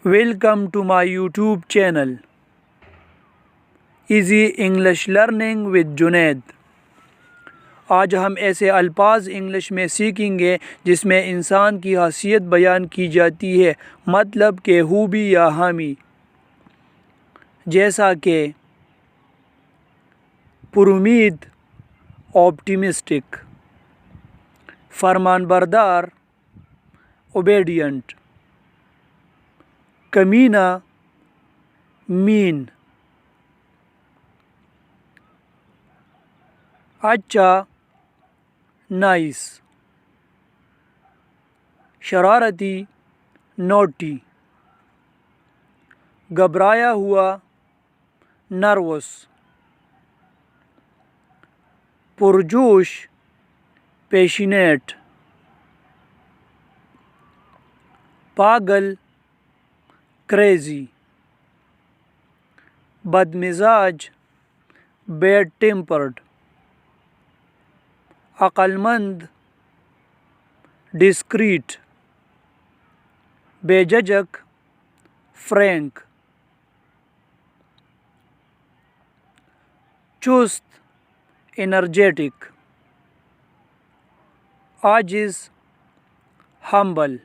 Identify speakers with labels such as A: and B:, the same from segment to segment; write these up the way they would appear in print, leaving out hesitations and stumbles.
A: Welcome to my YouTube channel Easy English Learning with Junaid. आज हम ऐसे अल्फाज इंग्लिश में सीखेंगे जिसमें इंसान की हैसियत बयान की जाती है, मतलब के खूबी या हामी, जैसा कि पुरुमीद ऑप्टिमिस्टिक, फरमानबरदार ओबेडियंट, कमीना मीन, अच्छा नाइस, शरारती नोटी, घबराया हुआ नर्वस, पुरजोश पैशनेट, पागल क्रेजी, बदमिजाज बैड टेम्पर्ड, अक्लमंद डिस्क्रीट, बेझिझक फ्रैंक, चुस्त एनर्जेटिक, आजिज़ हम्बल,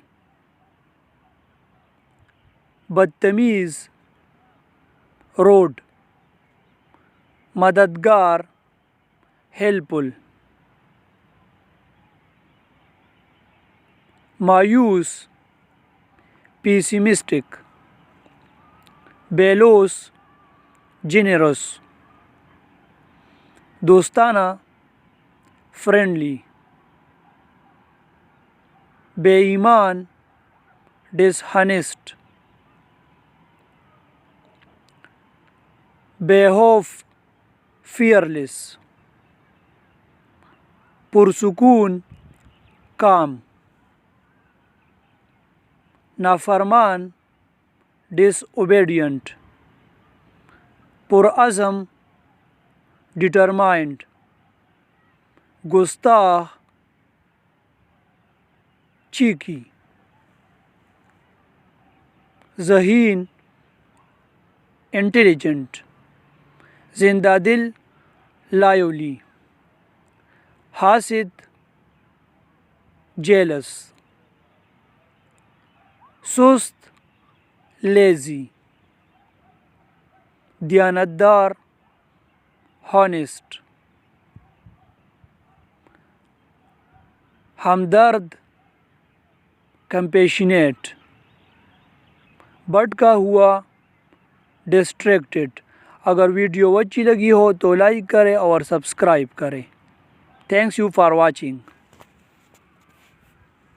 A: बदतमीज़ रोड, मददगार हेल्पफुल, मायूस पेसिमिस्टिक, बेलोस जेनरस, दोस्ताना फ्रेंडली, बेईमान डिसहनेस्ट, बेखौफ फियरलेस, पुरसुकून काम, नाफरमान डिसओबेडियंट, पुरअज़म डिटरमाइंड, गुस्ताख चीकी, ज़हीन इंटेलिजेंट, जिंदा दिल लायोली, हासिद जेलस, सुस्त लेज़ी, दियानतदार हॉनेस्ट, हमदर्द कंपेशनेट, भटका हुआ डिस्ट्रैक्टेड। अगर वीडियो अच्छी लगी हो तो लाइक करें और सब्सक्राइब करें। Thanks you for watching.